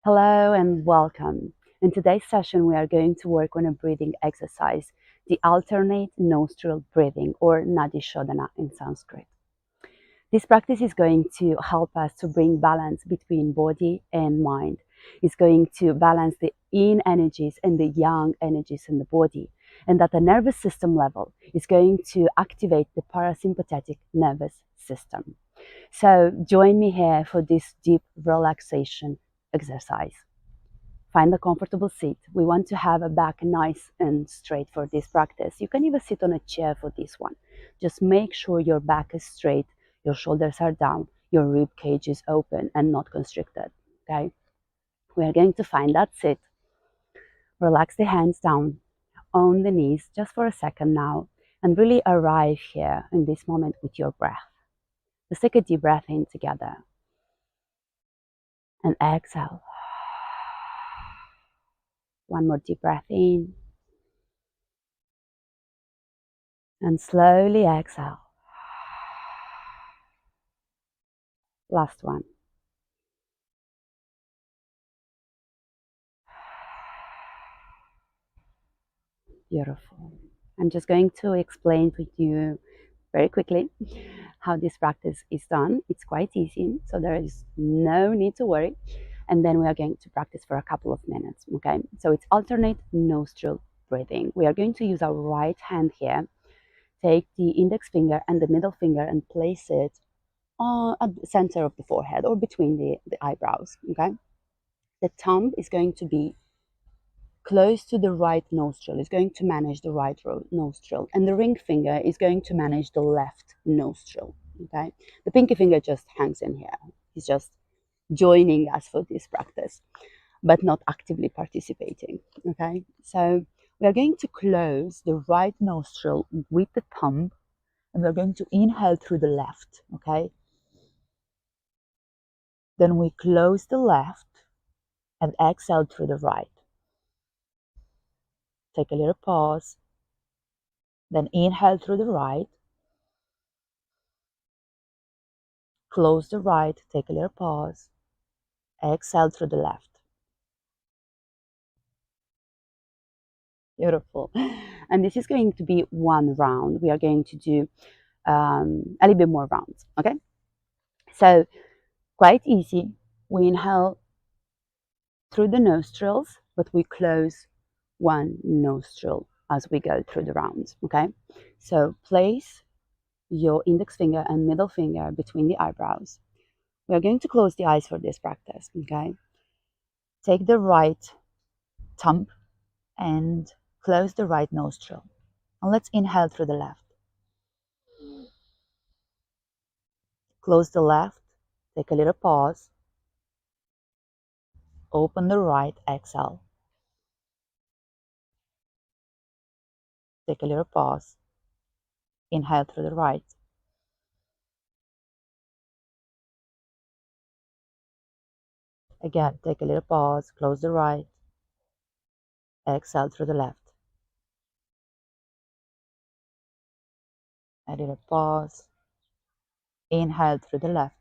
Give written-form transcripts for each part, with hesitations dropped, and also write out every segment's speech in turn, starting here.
Hello and welcome. In today's session, we are going to work on a breathing exercise, the alternate nostril breathing, or Nadi Shodhana in Sanskrit. This practice is going to help us to bring balance between body and mind. It's going to balance the yin energies and the yang energies in the body. And at the nervous system level, it's going to activate the parasympathetic nervous system. So join me here for this deep relaxation exercise. Find a comfortable seat. We want to have a back nice and straight for this practice. You can even sit on a chair for this one. Just make sure your back is straight, your shoulders are down, your rib cage is open and not constricted. Okay? We are going to find that sit. Relax the hands down on the knees just for a second now and really arrive here in this moment with your breath. Let's take a deep breath in together and exhale. One more deep breath in and slowly exhale. Last one. Beautiful. I'm just going to explain to you very quickly how this practice is done. It's quite easy, so there is no need to worry. And then we are going to practice for a couple of minutes, okay? So it's alternate nostril breathing. We are going to use our right hand here. Take the index finger and the middle finger and place it at the center of the forehead or between the eyebrows, okay? The thumb is going to be close to the right nostril, is going to manage the right nostril, and the ring finger is going to manage the left nostril. Okay, the pinky finger just hangs in here. He's just joining us for this practice, but not actively participating. Okay, so we are going to close the right nostril with the thumb, and we're going to inhale through the left. Okay, then we close the left and exhale through the right. Take a little pause. Then inhale through the right, close the right, take a little pause, exhale through the left. Beautiful. And this is going to be one round. We are going to do a little bit more rounds, okay? So quite easy. We inhale through the nostrils, but we close one nostril as we go through the rounds, okay? So place your index finger and middle finger between the eyebrows. We are going to close the eyes for this practice, okay? Take the right thumb and close the right nostril. And let's inhale through the left. Close the left, take a little pause, open the right, exhale. Take a little pause, inhale through the right. Again, take a little pause, close the right, exhale through the left. A little pause, inhale through the left.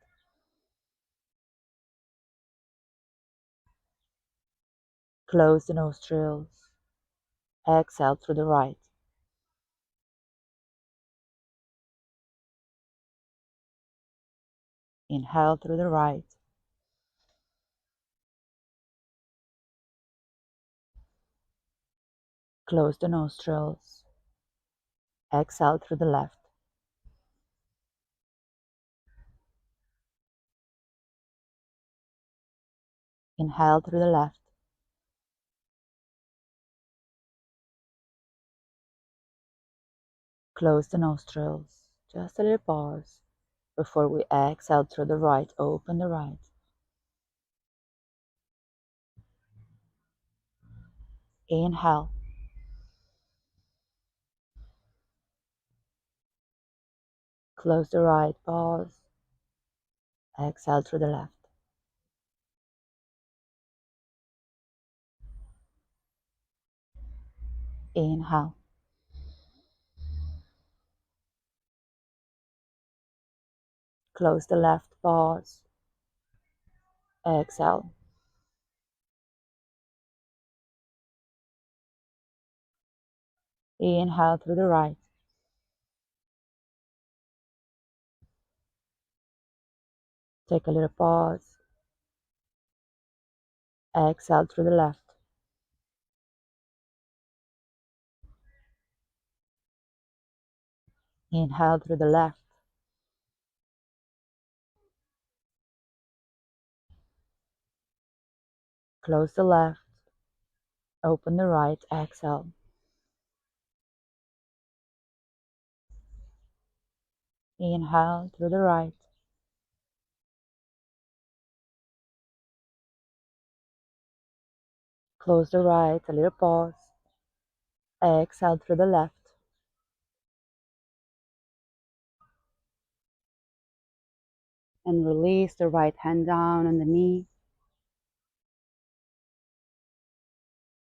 Close the nostrils, exhale through the right. Inhale through the right. Close the nostrils, exhale through the left. Inhale through the left. Close the nostrils, just a little pause before we exhale through the right. Open the right. Inhale. Close the right, pause. Exhale through the left. Inhale. Close the left, pause. Exhale. Inhale through the right. Take a little pause. Exhale through the left. Inhale through the left. Close the left. Open the right. Exhale. Inhale through the right. Close the right. A little pause. Exhale through the left. And release the right hand down on the knee.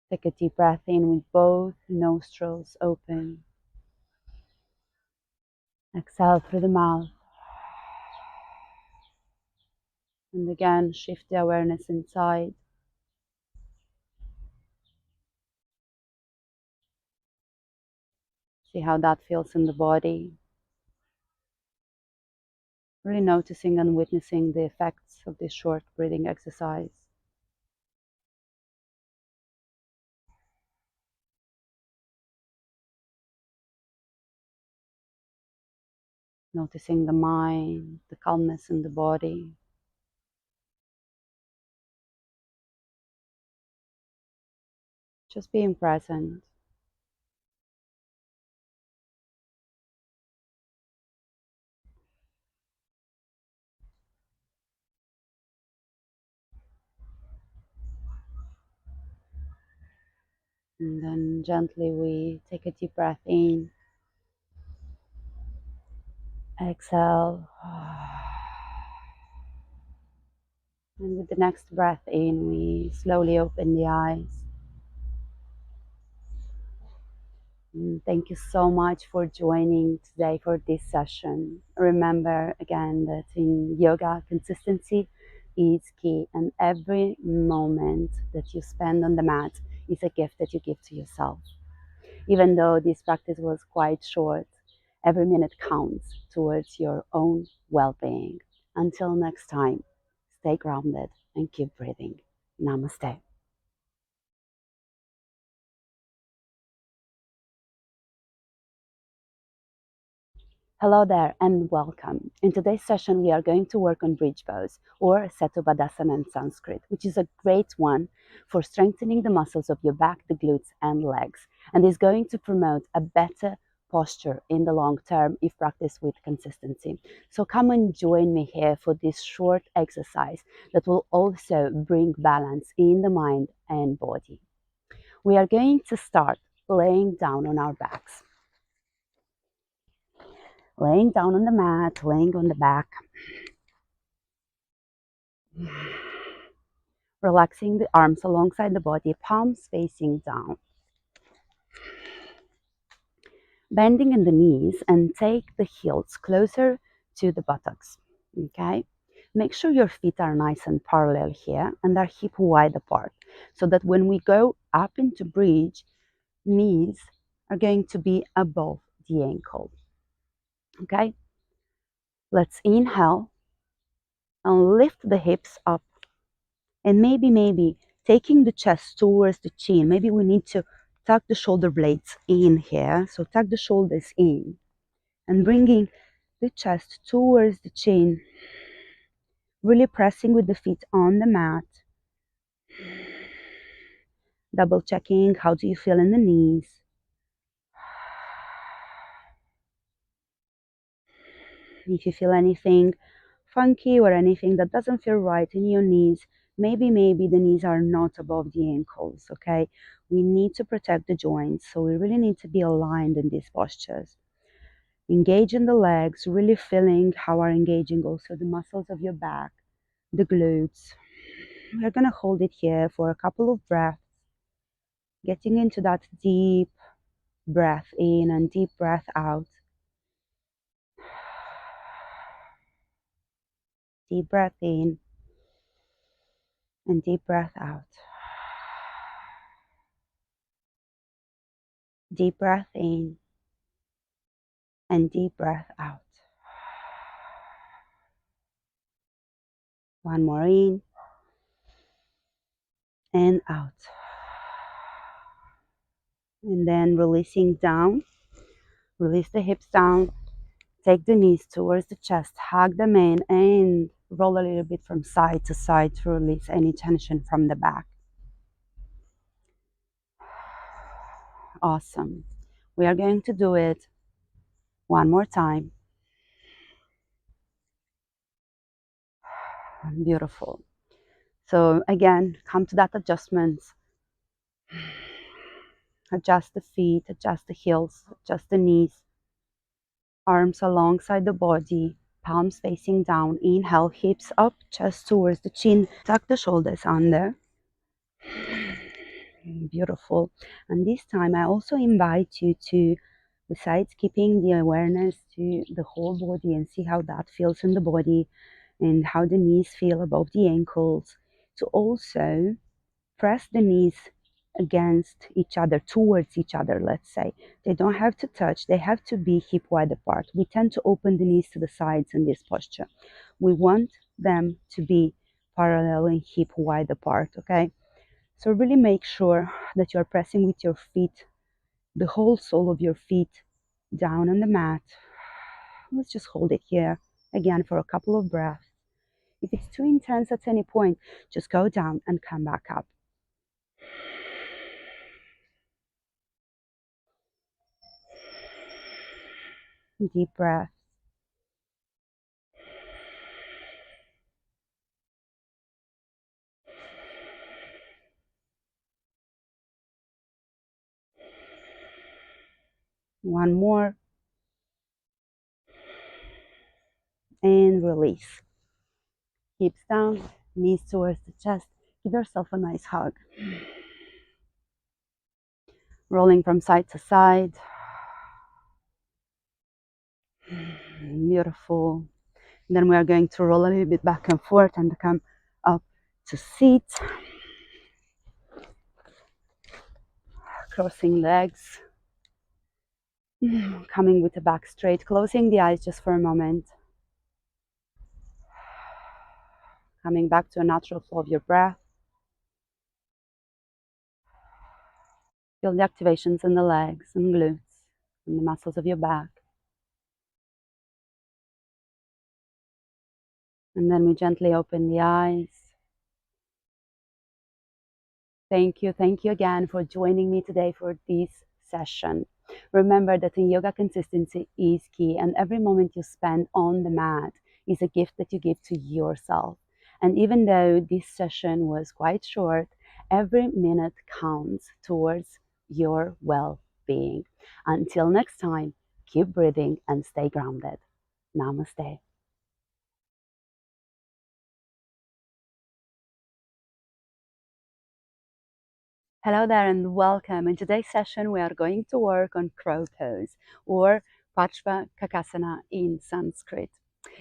Take a deep breath in with both nostrils open. Exhale through the mouth. And again, shift the awareness inside. See how that feels in the body. Really noticing and witnessing the effects of this short breathing exercise. Noticing the mind, the calmness in the body. Just being present. And then gently we take a deep breath in. Exhale. And with the next breath in, we slowly open the eyes. Thank you so much for joining today for this session. Remember again that in yoga, consistency is key, and every moment that you spend on the mat is a gift that you give to yourself. Even though this practice was quite short, every minute counts towards your own well-being. Until next time, stay grounded and keep breathing. Namaste. Hello there and welcome. In today's session, we are going to work on bridge pose or Setubhadasana in Sanskrit, which is a great one for strengthening the muscles of your back, the glutes and legs, and is going to promote a better posture in the long term if practiced with consistency. So come and join me here for this short exercise that will also bring balance in the mind and body. We are going to start laying down on our backs. Laying down on the mat, laying on the back. Relaxing the arms alongside the body, palms facing down. Bending in the knees and take the heels closer to the buttocks. Okay? Make sure your feet are nice and parallel here and are hip wide apart so that when we go up into bridge, knees are going to be above the ankle. Okay? Let's inhale and lift the hips up. And maybe taking the chest towards the chin. Maybe we need to tuck the shoulder blades in here. So tuck the shoulders in and bringing the chest towards the chin. Really pressing with the feet on the mat. Double checking, how do you feel in the knees? If you feel anything funky or anything that doesn't feel right in your knees, maybe the knees are not above the ankles, okay? We need to protect the joints, so we really need to be aligned in these postures. Engage in the legs, really feeling how are engaging also the muscles of your back, the glutes. We're gonna hold it here for a couple of breaths, getting into that deep breath in and deep breath out. Deep breath in and deep breath out. Deep breath in and deep breath out. One more in and out. And then releasing down. Release the hips down. Take the knees towards the chest. Hug them in and roll a little bit from side to side to release any tension from the back. Awesome. We are going to do it one more time. Beautiful. So again, come to that adjustment. Adjust the feet, adjust the heels, adjust the knees. Arms alongside the body, palms facing down. Inhale, hips up, chest towards the chin. Tuck the shoulders under. Beautiful. And this time I also invite you to, besides keeping the awareness to the whole body and see how that feels in the body and how the knees feel above the ankles, to also press the knees against each other, towards each other, let's say. They don't have to touch, they have to be hip wide apart. We tend to open the knees to the sides in this posture. We want them to be parallel and hip wide apart, okay? So really make sure that you're pressing with your feet, the whole sole of your feet down on the mat. Let's just hold it here again for a couple of breaths. If it's too intense at any point, just go down and come back up. Deep breath. One more. And release. Hips down, knees towards the chest. Give yourself a nice hug. Rolling from side to side. Beautiful. Then we are going to roll a little bit back and forth and come up to seat. Crossing legs. Coming with the back straight. Closing the eyes just for a moment. Coming back to a natural flow of your breath. Feel the activations in the legs and glutes and the muscles of your back. And then we gently open the eyes. Thank you again for joining me today for this session. Remember that in yoga, consistency is key, and every moment you spend on the mat is a gift that you give to yourself. And even though this session was quite short, every minute counts towards your well-being. Until next time, keep breathing and stay grounded. Namaste. Hello there and welcome. In today's session, we are going to work on crow pose, or Pachva Kakasana in Sanskrit.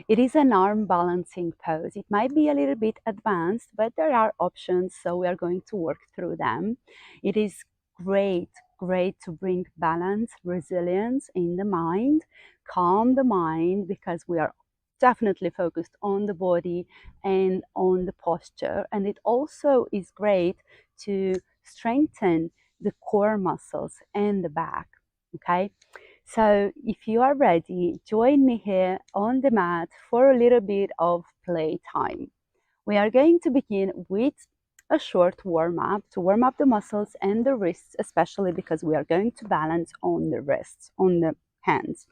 It is an arm balancing pose. It might be a little bit advanced, but there are options, so we are going to work through them. It is great to bring balance, resilience in the mind, calm the mind, because we are definitely focused on the body and on the posture. And it also is great to strengthen the core muscles and the back, okay? So if you are ready, join me here on the mat for a little bit of playtime. We are going to begin with a short warm-up to warm up the muscles and the wrists, especially because we are going to balance on the wrists, on the hands.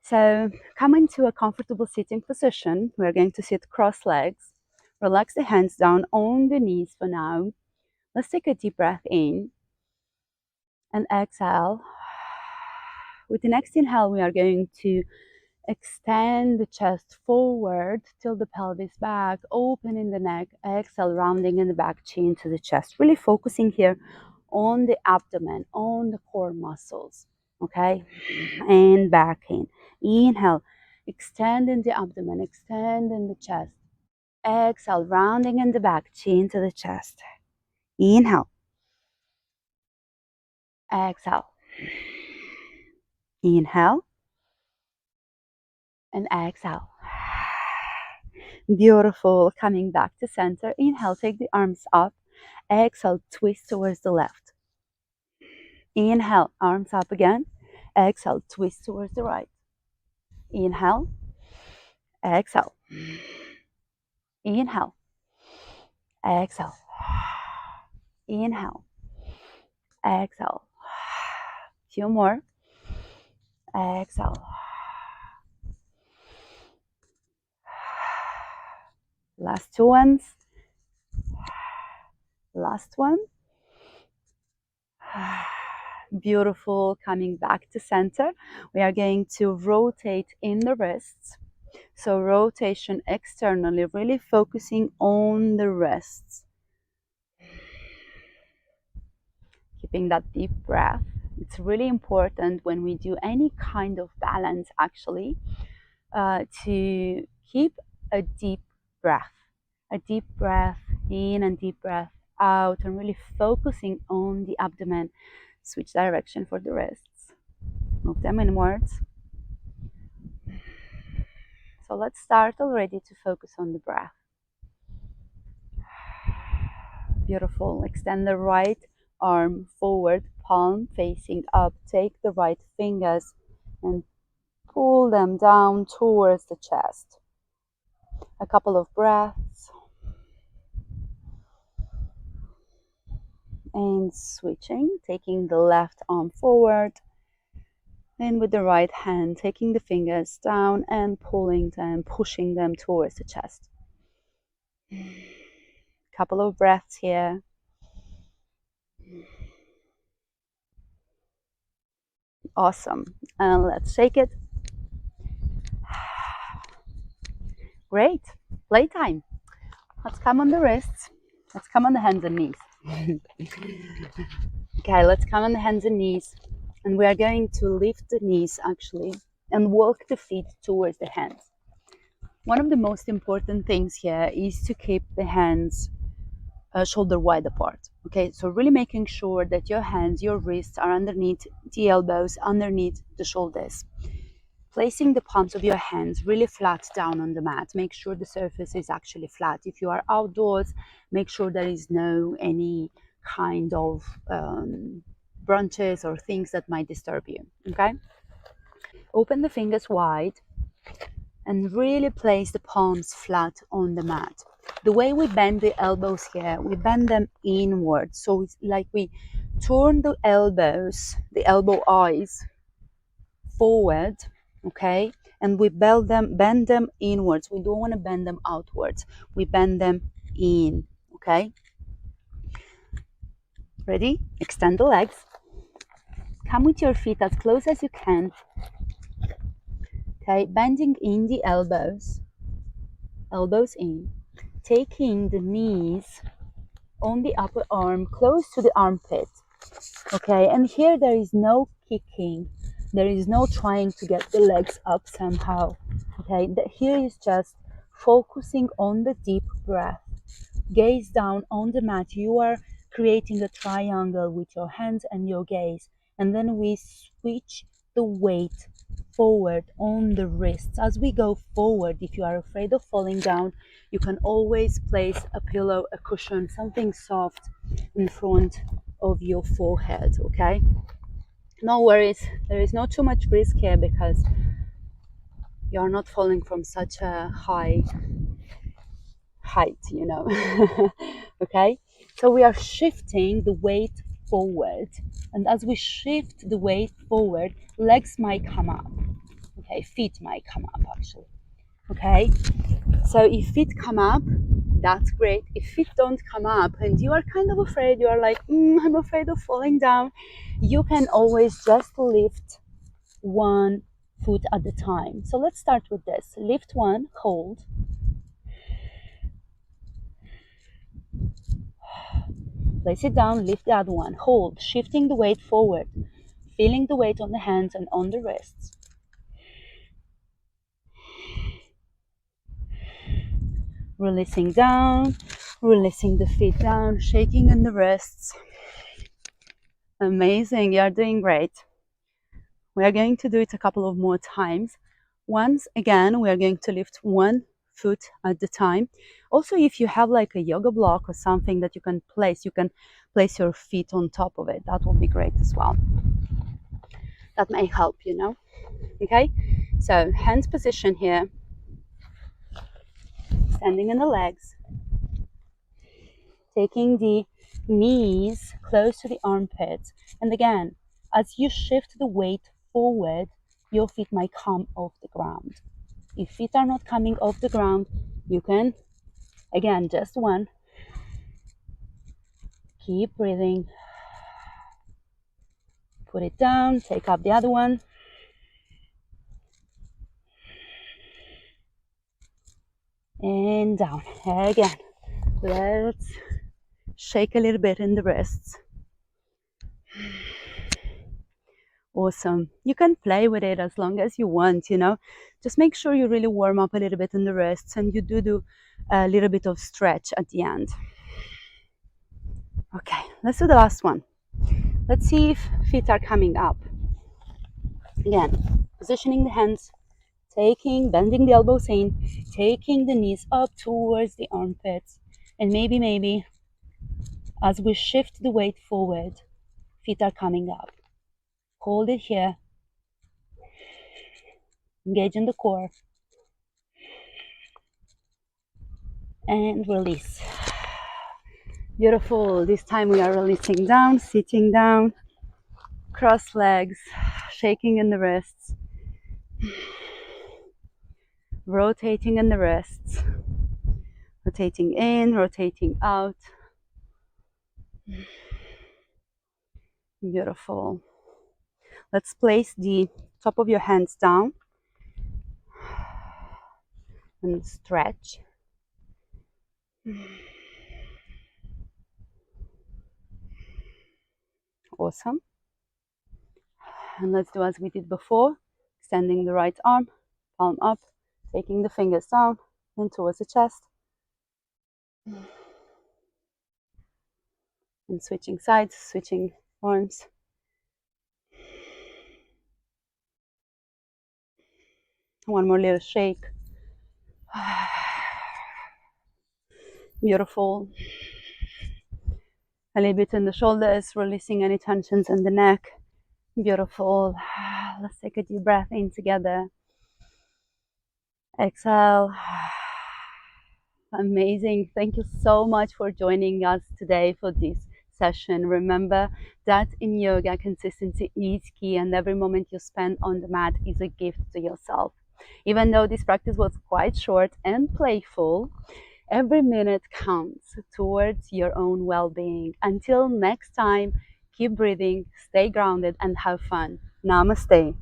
So come into a comfortable sitting position. We're going to sit cross legs. Relax the hands down on the knees for now. Let's take a deep breath in and exhale. With the next inhale, we are going to extend the chest forward till the pelvis back, opening the neck, exhale, rounding in the back, chin to the chest. Really focusing here on the abdomen, on the core muscles, okay? And back in. Inhale, extending the abdomen, extending the chest. Exhale, rounding in the back, chin to the chest. Inhale. Exhale. Inhale and exhale. Beautiful. Coming back to center. Inhale, take the arms up. Exhale, twist towards the left. Inhale, arms up again. Exhale, twist towards the right. Inhale, exhale. Inhale, exhale. Inhale, exhale. Few more. Exhale. Last two ones. Last one. Beautiful. Coming back to center. We are going to rotate in the wrists. So rotation externally, really focusing on the wrists. Keeping that deep breath. It's really important when we do any kind of balance, actually, to keep a deep breath. A deep breath in and deep breath out, and really focusing on the abdomen. Switch direction for the wrists. Move them inwards. So let's start already to focus on the breath. Beautiful. Extend the right arm forward, palm facing up. Take the right fingers and pull them down towards the chest. A couple of breaths. And switching, taking the left arm forward. And with the right hand, taking the fingers down and pulling them, pushing them towards the chest. Couple of breaths here. Awesome. And let's shake it. Great. Playtime. Let's come on the wrists. Let's come on the hands and knees. Okay, let's come on the hands and knees. And we are going to lift the knees, actually, and walk the feet towards the hands. One of the most important things here is to keep the hands shoulder wide apart. Okay, so really making sure that your hands, your wrists are underneath the elbows, underneath the shoulders. Placing the palms of your hands really flat down on the mat. Make sure the surface is actually flat. If you are outdoors, make sure there is no any kind of branches or things that might disturb you. Okay, open the fingers wide and really place the palms flat on the mat. The way we bend the elbows here, we bend them inward. So it's like we turn the elbows, the elbow eyes forward, okay? And we bend them inwards. We don't want to bend them outwards. We bend them in, okay? Ready? Extend the legs. Come with your feet as close as you can. Okay, bending in the elbows in. Taking the knees on the upper arm, close to the armpit. Okay, and here there is no kicking. There is no trying to get the legs up somehow. Okay, here is just focusing on the deep breath. Gaze down on the mat. You are creating a triangle with your hands and your gaze. And then we switch the weight forward on the wrists. As we go forward, if you are afraid of falling down, you can always place a pillow, a cushion, something soft in front of your forehead, okay? No worries, there is not too much risk here because you are not falling from such a high height, you know. Okay, so we are shifting the weight forward, and as we shift the weight forward, legs might come up. Okay, feet might come up actually. Okay, so if feet come up, that's great. If feet don't come up and you are kind of afraid, you are like, I'm afraid of falling down, you can always just lift one foot at a time. So let's start with this. Lift one, hold. Place it down, lift the other one, hold, shifting the weight forward, feeling the weight on the hands and on the wrists. Releasing down, releasing the feet down, shaking in the wrists. Amazing, you're doing great. We are going to do it a couple of more times. Once again, we are going to lift one foot at the time. Also, if you have like a yoga block or something that you can place your feet on top of it. That will be great as well. That may help, you know. Okay, so hands position here, standing in the legs, taking the knees close to the armpits. And again, as you shift the weight forward, your feet might come off the ground. If feet are not coming off the ground, you can, again, just one. Keep breathing. Put it down, take up the other one. And down. Again. Let's shake a little bit in the wrists. Awesome. You can play with it as long as you want, you know. Just make sure you really warm up a little bit in the wrists and you do a little bit of stretch at the end. Okay, let's do the last one. Let's see if feet are coming up. Again, positioning the hands, bending the elbows in, taking the knees up towards the armpits, and maybe as we shift the weight forward, feet are coming up. Hold it here. Engage in the core. And release. Beautiful. This time we are releasing down, sitting down, cross legs, shaking in the wrists, rotating in the wrists, rotating in, rotating out. Beautiful. Let's place the top of your hands down and stretch. Awesome. And let's do as we did before, extending the right arm, palm up, taking the fingers down and towards the chest. And switching sides, switching arms. One more little shake. Beautiful. A little bit in the shoulders, releasing any tensions in the neck. Beautiful. Let's take a deep breath in together. Exhale. Amazing. Thank you so much for joining us today for this session. Remember that in yoga, consistency is key, and every moment you spend on the mat is a gift to yourself. Even though this practice was quite short and playful, every minute counts towards your own well-being. Until next time, keep breathing, stay grounded, and have fun. Namaste.